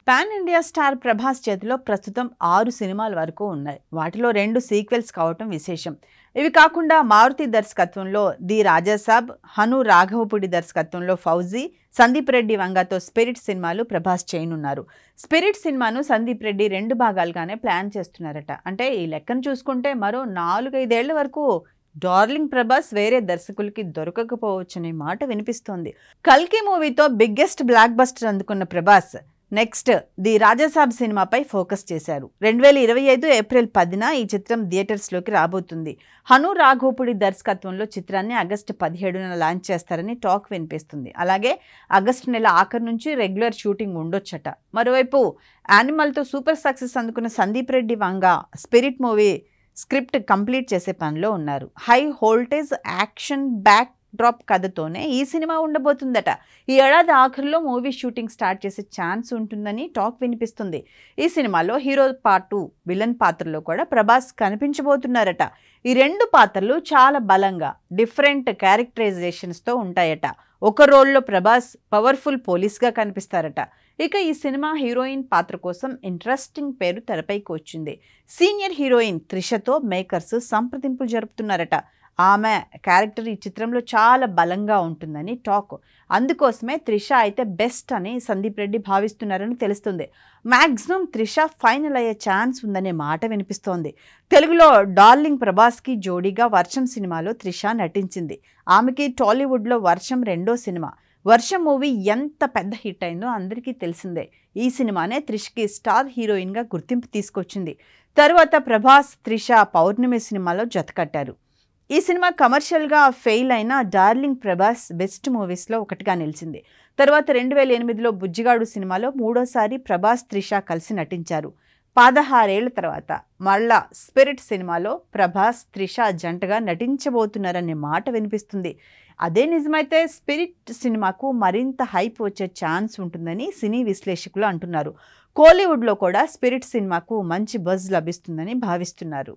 Pan India star Prabhas చేతిలో ప్రస్తుతం 6 సినిమాల వరకు ఉన్నాయి. వాటిలో 2 సీక్వెల్స్ కావటం విశేషం. ఇవి కాకుండా మారుతి దర్శకత్వంలో ది రాజాసాబ్, హను రాఘవపుడి దర్శకత్వంలో ఫౌజీ, సందీప్ రెడ్డి వంగతో స్పిరిట్ సినిమాలు ప్రభాస్ చేయనున్నారు. స్పిరిట్ సినిమాను సందీప్ రెడ్డి 2 భాగాలుగానే ప్లాన్ చేస్తున్నారట. అంటే ఈ లెక్కను చూసుకుంటే మరో 4-5 ఏళ్ల వరకు డార్లింగ్ ప్రభాస్ వేరే దర్శకులకి దొరకకపోవచ్చనే మాట వినిపిస్తోంది. కల్కి మూవీతో బిగ్గెస్ట్ బ్లాక్ బస్టర్ అందుకున్న ప్రభాస్ నెక్స్ట్ ది రాజాసాబ్ సినిమాపై ఫోకస్ చేశారు. 2025 ఏప్రిల్ 10న ఈ చిత్రం థియేటర్స్లోకి రాబోతుంది. హను రాఘోపుడి దర్శకత్వంలో చిత్రాన్ని ఆగస్టు 17న లాంచ్ చేస్తారని టాక్ వినిపిస్తుంది. అలాగే ఆగస్టు నెల ఆఖరు నుంచి రెగ్యులర్ షూటింగ్ ఉండొచ్చట. మరోవైపు యానిమల్తో సూపర్ సక్సెస్ అందుకున్న Sandeep Reddy Vanga spirit movie script complete చేసే పనిలో ఉన్నారు. High voltage action backdrop కథతోనే ఈ సినిమా ఉండబోతుందట. ఈ ఏడాది ఆఖరిలో మూవీ షూటింగ్ స్టార్ట్ చేసే ఛాన్స్ ఉంటుందని టాక్ వినిపిస్తుంది. ఈ సినిమాలో హీరో పార్ట్ 2 విలన్ పాత్రలో కూడా ప్రభాస్ కనిపించబోతున్నారట. ఈ 2 పాత్రలు చాలా బలంగా డిఫరెంట్ క్యారెక్టరైజేషన్స్తో ఉంటాయట. ఒక రోల్లో ప్రభాస్ పవర్ఫుల్ పోలీస్గా కనిపిస్తారట. ఇక ఈ సినిమా హీరోయిన్ పాత్ర కోసం ఇంట్రెస్టింగ్ పేరు తెరపైకి వచ్చింది. సీనియర్ హీరోయిన్ త్రిషతో మేకర్స్ సంప్రదింపులు జరుపుతున్నారట. ఆమె క్యారెక్టర్ ఈ చిత్రంలో చాలా బలంగా ఉంటుందని టాక్. అందుకోసమే త్రిష అయితే బెస్ట్ అని సందీప్ రెడ్డి భావిస్తున్నారని తెలుస్తుంది. మ్యాక్సిమం త్రిష ఫైనల్ అయ్యే ఛాన్స్ ఉందనే మాట వినిపిస్తోంది. తెలుగులో డార్లింగ్ ప్రభాస్కి జోడీగా వర్షం సినిమాలో త్రిష నటించింది. ఆమెకి టాలీవుడ్లో వర్షం 2వ సినిమా. వర్షం మూవీ ఎంత పెద్ద హిట్ అయిందో అందరికీ తెలిసిందే. ఈ సినిమానే త్రిష్కి స్టార్ హీరోయిన్గా గుర్తింపు తీసుకొచ్చింది. తరువాత ప్రభాస్, త్రిష పౌర్ణమి సినిమాలో జతకట్టారు. ఈ సినిమా కమర్షియల్గా ఫెయిల్ అయిన డార్లింగ్ ప్రభాస్ బెస్ట్ మూవీస్లో ఒకటిగా నిలిచింది. తర్వాత 2008లో బుజ్జిగాడు సినిమాలో 3వసారి ప్రభాస్, త్రిష కలిసి నటించారు. 16 ఏళ్ల తర్వాత మళ్ళా స్పిరిట్ సినిమాలో ప్రభాస్, త్రిష జంటగా నటించబోతున్నారనే మాట వినిపిస్తుంది. అదే నిజమైతే స్పిరిట్ సినిమాకు మరింత హైప్ వచ్చే ఛాన్స్ ఉంటుందని సినీ విశ్లేషకులు అంటున్నారు. కోలీవుడ్లో కూడా స్పిరిట్ సినిమాకు మంచి బజ్ లభిస్తుందని భావిస్తున్నారు.